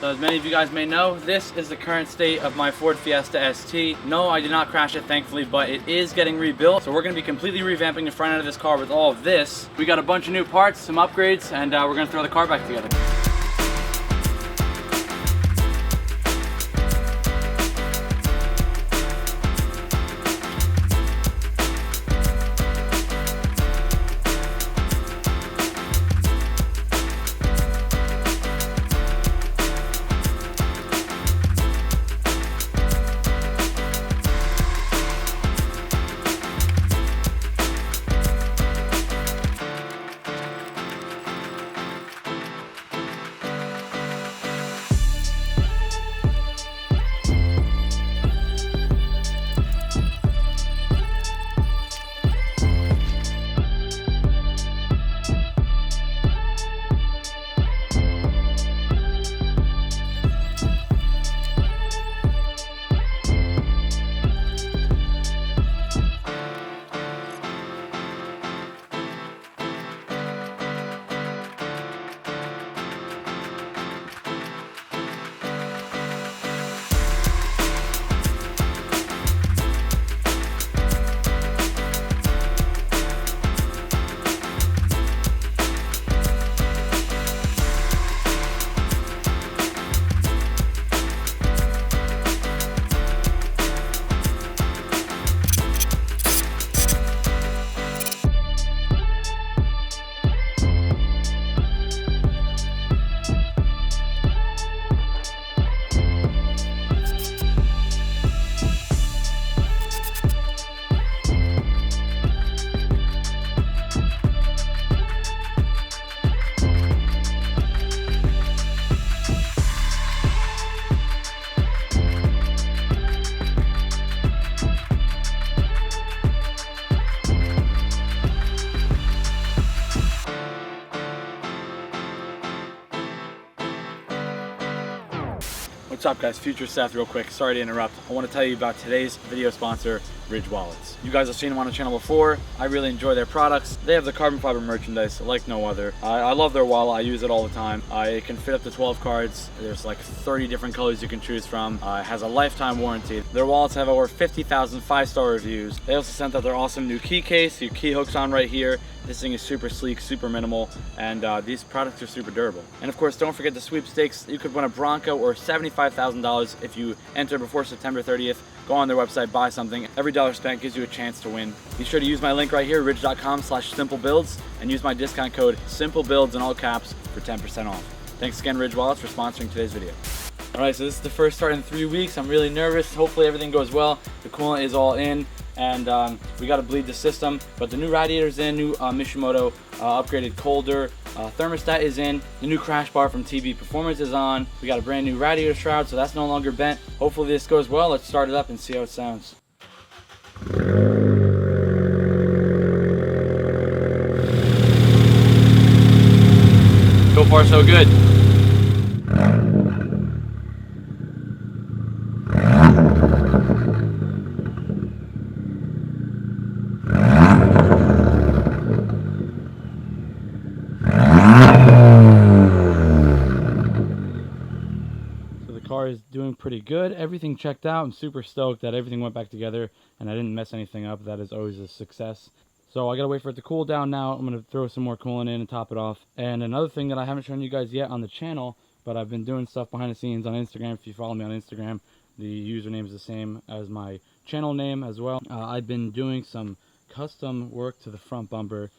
So as many of you guys may know, this is the current state of my Ford Fiesta ST. No, I did not crash it, thankfully, but it is getting rebuilt. So we're going to be completely revamping the front end of this car with all of this. We got a bunch of new parts, some upgrades, and we're going to throw the car back together. What's up guys, Future Seth real quick, sorry to interrupt. I want to tell you about today's video sponsor, Ridge Wallets. You guys have seen them on the channel before. I really enjoy their products. They have the carbon fiber merchandise like no other. I love their wallet, I use it all the time. It can fit up to 12 cards. There's like 30 different colors you can choose from. It has a lifetime warranty. Their wallets have over 50,000 5-star reviews. They also sent out their awesome new key case. Your key hooks on right here. This thing is super sleek, super minimal, and these products are super durable. And of course, don't forget the sweepstakes. You could win a Bronco or $75,000 if you enter before September 30th. Go on their website, buy something. Every dollar spent gives you a chance to win. Be sure to use my link right here, ridge.com/Smplbuilds, and use my discount code Smplbuilds in all caps for 10% off. Thanks again, Ridge Wallets, for sponsoring today's video. All right, so this is the first start in 3 weeks. I'm really nervous. Hopefully everything goes well. The coolant is all in, and we got to bleed the system. But the new radiator's in, new Mishimoto upgraded colder. Thermostat is in. The new crash bar from TB Performance is on. We got a brand new radiator shroud, so that's no longer bent. Hopefully this goes well. Let's start it up and see how it sounds. So far, so good. Car is doing pretty good. Everything checked out. I'm super stoked that everything went back together and I didn't mess anything up. That is always a success. So I gotta wait for it to cool down now. I'm gonna throw some more coolant in and top it off. And another thing that I haven't shown you guys yet on the channel, but I've been doing stuff behind the scenes on Instagram. If you follow me on Instagram, the username is the same as my channel name as well. I've been doing some custom work to the front bumper.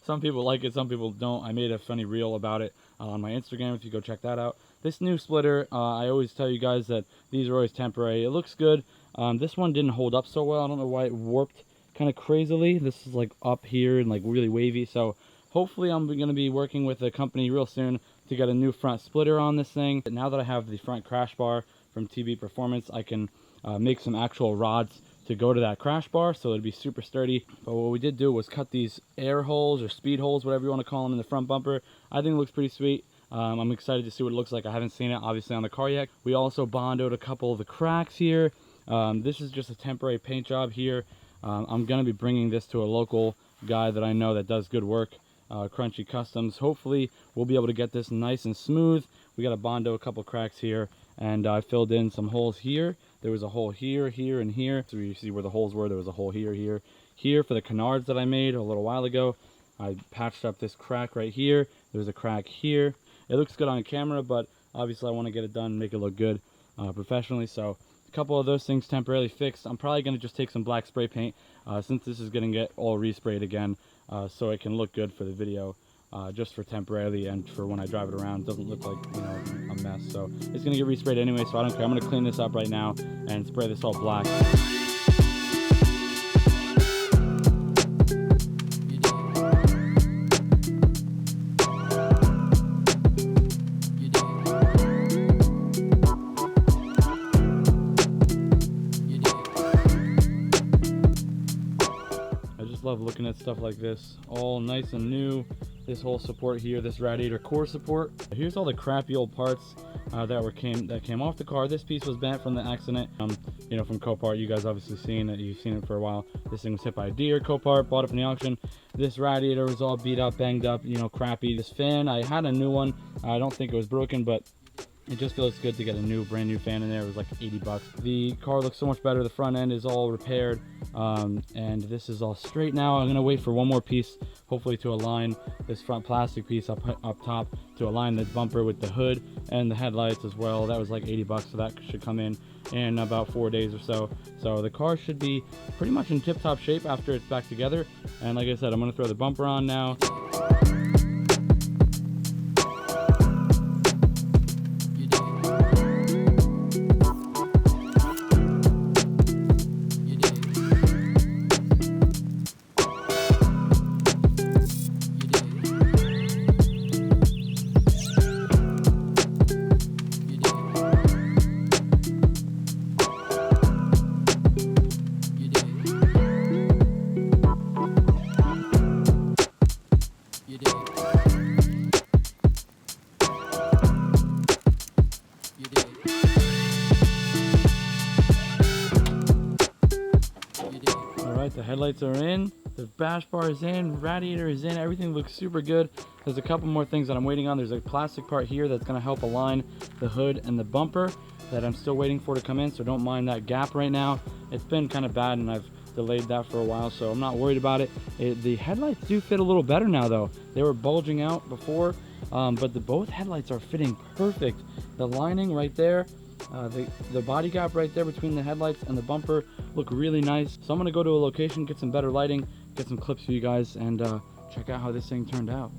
Some people like it, some people don't. I made a funny reel about it on my Instagram if you go check that out. This new splitter, I always tell you guys that these are always temporary. It looks good. This one didn't hold up so well. I don't know why it warped kind of crazily. This is like up here and like really wavy. So hopefully I'm going to be working with a company real soon to get a new front splitter on this thing. But now that I have the front crash bar from TB Performance, I can make some actual rods to go to that crash bar, so it'd be super sturdy. But what we did do was cut these air holes or speed holes, whatever you want to call them, in the front bumper. I think it looks pretty sweet. I'm excited to see what it looks like. I haven't seen it obviously on the car yet. We also bondoed a couple of the cracks here. This is just a temporary paint job here. I'm going to be bringing this to a local guy that I know that does good work, Crunchy Customs. Hopefully we'll be able to get this nice and smooth. We got to Bondo a couple cracks here, and I filled in some holes here. There was a hole here, here, and here. So you see where the holes were. There was a hole here, here, here for the canards that I made a little while ago. I patched up this crack right here. There's a crack here. It looks good on camera, but obviously I want to get it done, make it look good professionally. So a couple of those things temporarily fixed. I'm probably going to just take some black spray paint since this is going to get all resprayed again, so it can look good for the video, just for temporarily, and for when I drive it around, it doesn't look like, you know, a mess. So it's going to get resprayed anyway, so I don't care. I'm going to clean this up right now and spray this all black. Love looking at stuff like this, all nice and new. This whole support here, this radiator core support. Here's all the crappy old parts that came off the car. This piece was bent from the accident, you know, from Copart. You guys obviously seen it, you've seen it for a while. This thing was hit by a deer. Copart bought it from the auction. This radiator was all beat up, banged up, you know, crappy. This fan, I had a new one. I don't think it was broken, but it just feels good to get a brand new fan in there. It was like 80 bucks. The car looks so much better. The front end is all repaired, and this is all straight now. I'm gonna wait for one more piece, hopefully to align this front plastic piece up top, to align the bumper with the hood and the headlights as well. That was like 80 bucks, so that should come in about 4 days or so. So the car should be pretty much in tip-top shape after it's back together. And like I said, I'm gonna throw the bumper on now. The headlights are in, the bash bar is in, radiator is in, everything looks super good. There's a couple more things that I'm waiting on. There's a plastic part here that's going to help align the hood and the bumper that I'm still waiting for to come in, so don't mind that gap right now. It's been kind of bad and I've delayed that for a while, so I'm not worried about it. The headlights do fit a little better now though. They were bulging out before, but both headlights are fitting perfect. The lining right there, the body gap right there between the headlights and the bumper look really nice. So I'm gonna go to a location, get some better lighting, get some clips for you guys, and check out how this thing turned out.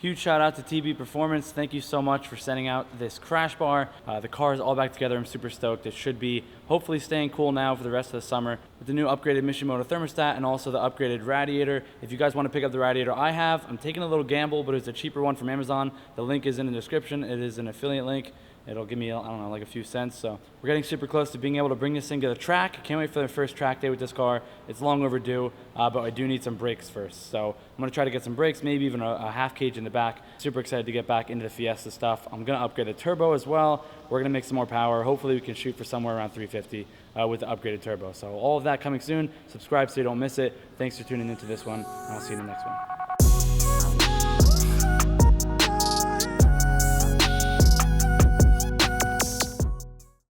Huge shout out to TB Performance. Thank you so much for sending out this crash bar. The car is all back together. I'm super stoked. It should be hopefully staying cool now for the rest of the summer with the new upgraded Mishimoto thermostat and also the upgraded radiator. If you guys want to pick up the radiator I have, I'm taking a little gamble, but it's a cheaper one from Amazon. The link is in the description. It is an affiliate link. It'll give me, I don't know, like a few cents. So we're getting super close to being able to bring this thing to the track. I can't wait for the first track day with this car. It's long overdue, but I do need some brakes first. So I'm gonna try to get some brakes, maybe even a half cage in the back. Super excited to get back into the Fiesta stuff. I'm gonna upgrade the turbo as well. We're gonna make some more power. Hopefully we can shoot for somewhere around 350 with the upgraded turbo. So all of that coming soon. Subscribe so you don't miss it. Thanks for tuning into this one, and I'll see you in the next one.